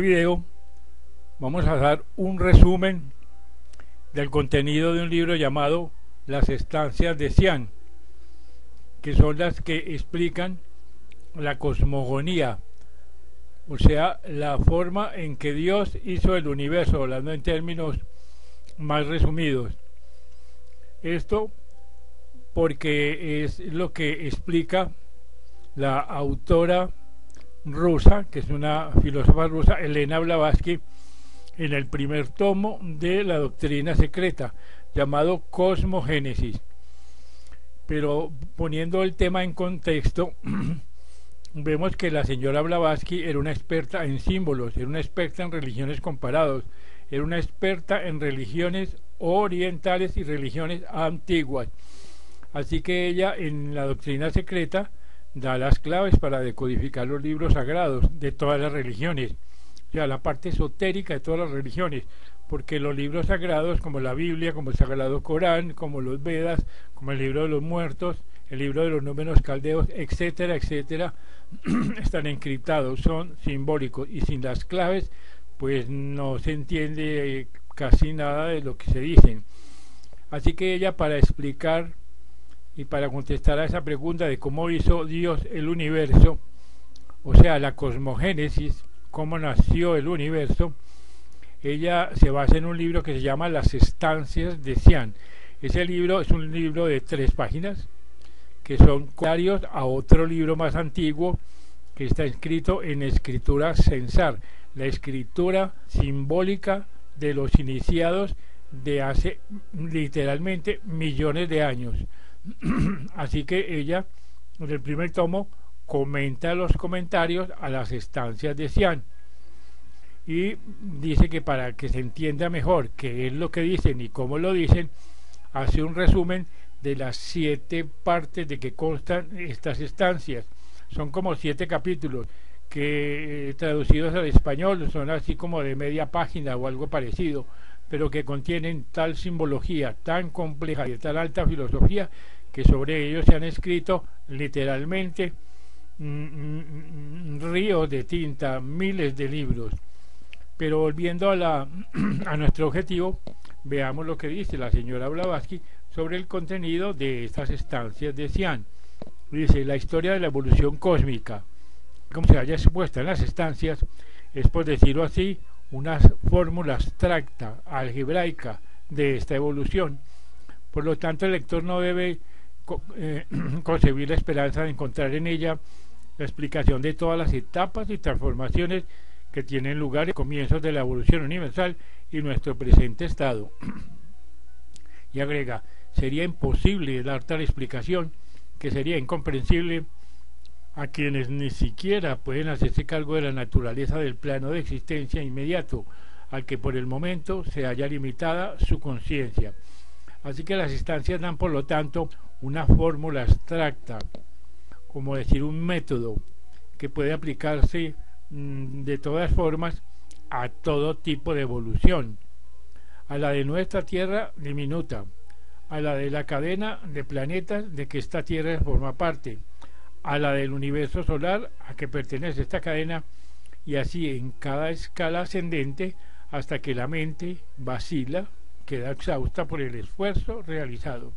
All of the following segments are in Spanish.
Video vamos a dar un resumen del contenido de un libro llamado Las estancias de Cian, que son las que explican la cosmogonía, o sea, la forma en que Dios hizo el universo, hablando en términos más resumidos. Esto porque es lo que explica la autora rusa, que es una filósofa rusa, Elena Blavatsky, en el primer tomo de la doctrina secreta, llamado Cosmogénesis. Pero poniendo el tema en contexto, vemos que la señora Blavatsky era una experta en símbolos, era una experta en religiones comparados, era una experta en religiones orientales y religiones antiguas. Así que ella, en la doctrina secreta, da las claves para decodificar los libros sagrados de todas las religiones, o sea, la parte esotérica de todas las religiones, porque los libros sagrados, como la Biblia, como el Sagrado Corán, como los Vedas, como el libro de los muertos, el libro de los números caldeos, etcétera, etcétera, están encriptados, son simbólicos, y sin las claves, pues no se entiende casi nada de lo que se dicen. Así que ella, para explicar y para contestar a esa pregunta de cómo hizo Dios el universo, o sea, la cosmogénesis, cómo nació el universo, ella se basa en un libro que se llama Las estancias de Cian. Ese libro es un libro de 3 páginas, que son comentarios a otro libro más antiguo, que está escrito en escritura censar, la escritura simbólica de los iniciados de hace literalmente millones de años. Así que ella, en el primer tomo, comenta los comentarios a las estancias de Cian y dice que para que se entienda mejor qué es lo que dicen y cómo lo dicen, hace un resumen de las 7 partes de que constan estas estancias. Son como 7 capítulos que traducidos al español son así como de media página o algo parecido, pero que contienen tal simbología tan compleja y de tal alta filosofía que sobre ellos se han escrito literalmente ríos de tinta, miles de libros. Pero volviendo a nuestro objetivo, veamos lo que dice la señora Blavatsky sobre el contenido de estas estancias de Cian. Dice: la historia de la evolución cósmica, como se haya expuesta en las estancias, es, por decirlo así, una fórmula abstracta, algebraica de esta evolución. Por lo tanto, el lector no debe concebir la esperanza de encontrar en ella la explicación de todas las etapas y transformaciones que tienen lugar en comienzos de la evolución universal y nuestro presente estado. Y agrega: sería imposible dar tal explicación, que sería incomprensible a quienes ni siquiera pueden hacerse cargo de la naturaleza del plano de existencia inmediato, al que por el momento se haya limitada su conciencia. Así que las estancias dan, por lo tanto, una fórmula abstracta, como decir un método, que puede aplicarse de todas formas a todo tipo de evolución, a la de nuestra Tierra diminuta, a la de la cadena de planetas de que esta Tierra forma parte, a la del universo solar a que pertenece esta cadena, y así en cada escala ascendente hasta que la mente vacila, queda exhausta por el esfuerzo realizado.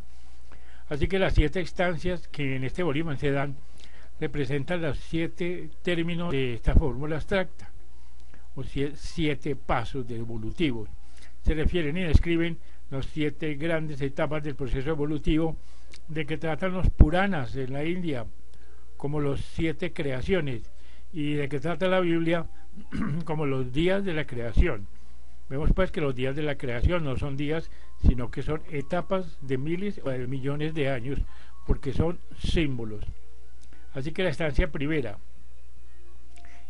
Así que las 7 instancias que en este volumen se dan representan los 7 términos de esta fórmula abstracta, o 7 pasos de evolutivos. Se refieren y describen las 7 grandes etapas del proceso evolutivo de que tratan los Puranas en la India, como los 7 creaciones, y de que trata la Biblia como los días de la creación. Vemos pues que los días de la creación no son días, sino que son etapas de miles o de millones de años, porque son símbolos. Así que la estancia primera,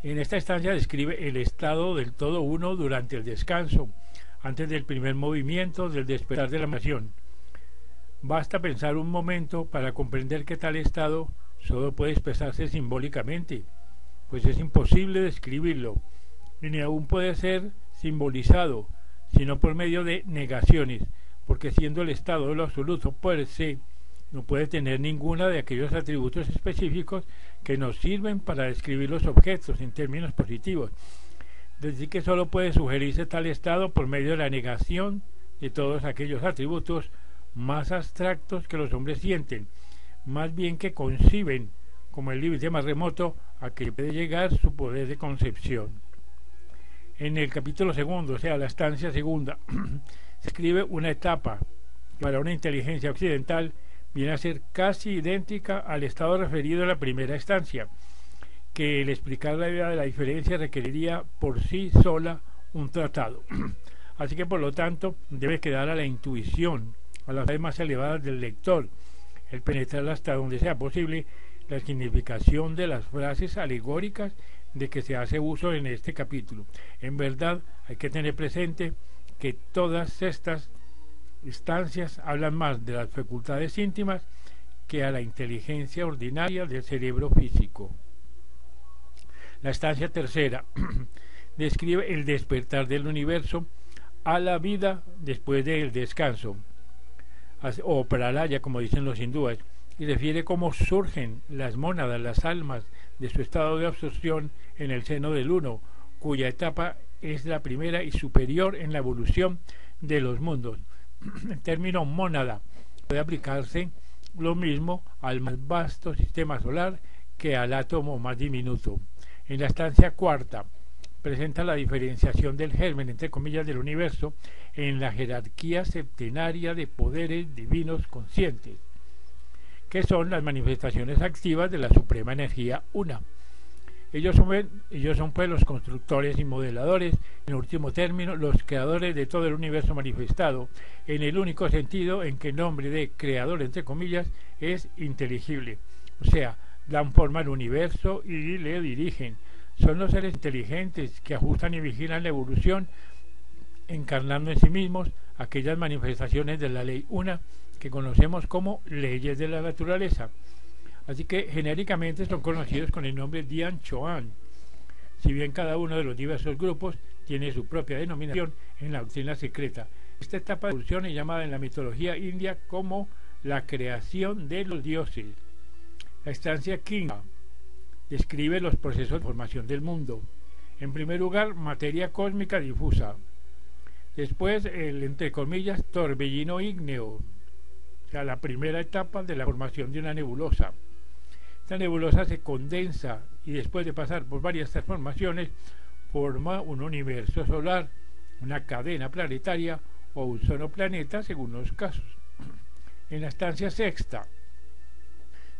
en esta estancia describe el estado del todo uno durante el descanso, antes del primer movimiento del despertar de la nación. Basta pensar un momento para comprender que tal estado solo puede expresarse simbólicamente, pues es imposible describirlo, y ni aún puede ser simbolizado, sino por medio de negaciones, porque siendo el estado de lo absoluto per se, no puede tener ninguna de aquellos atributos específicos que nos sirven para describir los objetos en términos positivos, decir que solo puede sugerirse tal estado por medio de la negación de todos aquellos atributos más abstractos que los hombres sienten, más bien que conciben como el límite más remoto a que puede llegar su poder de concepción. En el capítulo segundo, o sea, la estancia segunda, se escribe una etapa que para una inteligencia occidental viene a ser casi idéntica al estado referido en la primera estancia, que el explicar la idea de la diferencia requeriría por sí sola un tratado. Así que por lo tanto debe quedar a la intuición, a las áreas más elevadas del lector, el penetrar hasta donde sea posible la significación de las frases alegóricas de que se hace uso en este capítulo. En verdad hay que tener presente que todas estas instancias hablan más de las facultades íntimas que a la inteligencia ordinaria del cerebro físico. La estancia tercera describe el despertar del universo a la vida después del descanso, o pralaya, como dicen los hindúes, y refiere cómo surgen las mónadas, las almas, de su estado de absorción en el seno del uno, cuya etapa es la primera y superior en la evolución de los mundos. El término mónada puede aplicarse lo mismo al más vasto sistema solar que al átomo más diminuto. En la estancia cuarta presenta la diferenciación del germen, entre comillas, del universo en la jerarquía septenaria de poderes divinos conscientes, que son las manifestaciones activas de la suprema energía una. Ellos son pues los constructores y modeladores, en último término, los creadores de todo el universo manifestado, en el único sentido en que el nombre de creador, entre comillas, es inteligible. O sea, dan forma al universo y le dirigen. Son los seres inteligentes que ajustan y vigilan la evolución, encarnando en sí mismos aquellas manifestaciones de la ley una que conocemos como leyes de la naturaleza. Así que genéricamente son conocidos con el nombre Dian Choan, si bien cada uno de los diversos grupos tiene su propia denominación en la doctrina secreta. Esta etapa de evolución es llamada en la mitología india como la creación de los dioses. La estancia quinta describe los procesos de formación del mundo. En primer lugar, materia cósmica difusa. Después, el, entre comillas, torbellino ígneo, o sea, la primera etapa de la formación de una nebulosa. Esta nebulosa se condensa y después de pasar por varias transformaciones forma un universo solar, una cadena planetaria o un solo planeta según los casos. En la estancia sexta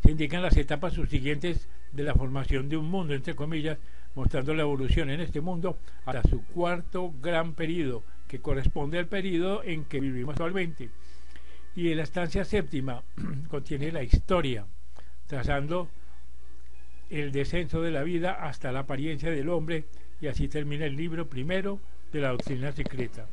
se indican las etapas subsiguientes de la formación de un mundo, entre comillas, mostrando la evolución en este mundo hasta su cuarto gran período, que corresponde al período en que vivimos actualmente. Y en la estancia séptima contiene la historia, trazando el descenso de la vida hasta la apariencia del hombre, y así termina el libro primero de la doctrina secreta.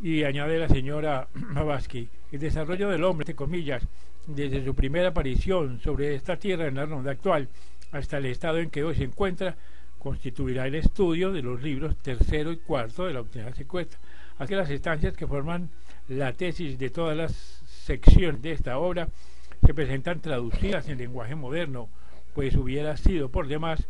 Y añade la señora Blavatsky, el desarrollo del hombre, entre comillas, desde su primera aparición sobre esta tierra en la ronda actual hasta el estado en que hoy se encuentra, constituirá el estudio de los libros tercero y cuarto de la doctrina secreta. Así que las estancias que forman la tesis de todas las secciones de esta obra se presentan traducidas en lenguaje moderno, pues hubiera sido por demás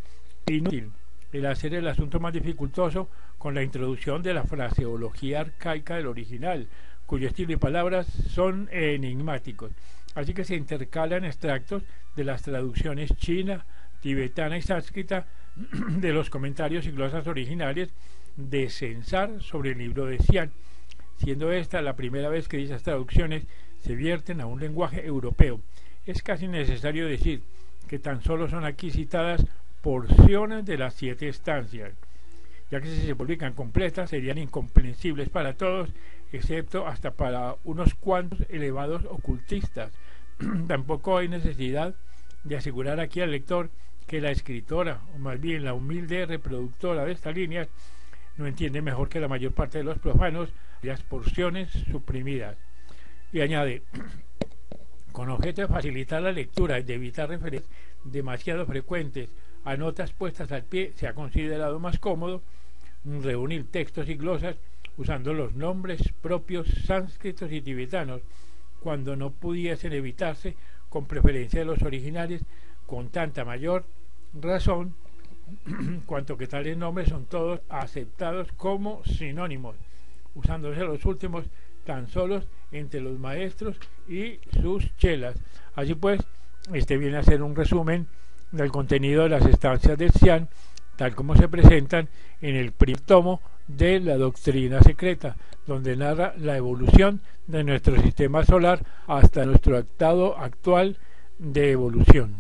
inútil el hacer el asunto más dificultoso con la introducción de la fraseología arcaica del original, cuyo estilo y palabras son enigmáticos. Así que se intercalan extractos de las traducciones china, tibetana y sánscrita de los comentarios y glosas originales de Censar sobre el libro de Xian, siendo esta la primera vez que dichas traducciones se vierten a un lenguaje europeo. Es casi necesario decir que tan solo son aquí citadas porciones de las 7 estancias, ya que si se publican completas serían incomprensibles para todos, excepto hasta para unos cuantos elevados ocultistas. Tampoco hay necesidad de asegurar aquí al lector que la escritora, o más bien la humilde reproductora de estas líneas, no entiende mejor que la mayor parte de los profanos las porciones suprimidas. Y añade, con objeto de facilitar la lectura y de evitar referencias demasiado frecuentes a notas puestas al pie, se ha considerado más cómodo reunir textos y glosas usando los nombres propios sánscritos y tibetanos, cuando no pudiesen evitarse con preferencia de los originales, con tanta mayor razón cuanto que tales nombres son todos aceptados como sinónimos, usándose los últimos tan solos entre los maestros y sus chelas. Así pues, este viene a ser un resumen del contenido de las estancias del Xian, tal como se presentan en el primer tomo de la doctrina secreta, donde narra la evolución de nuestro sistema solar hasta nuestro estado actual de evolución.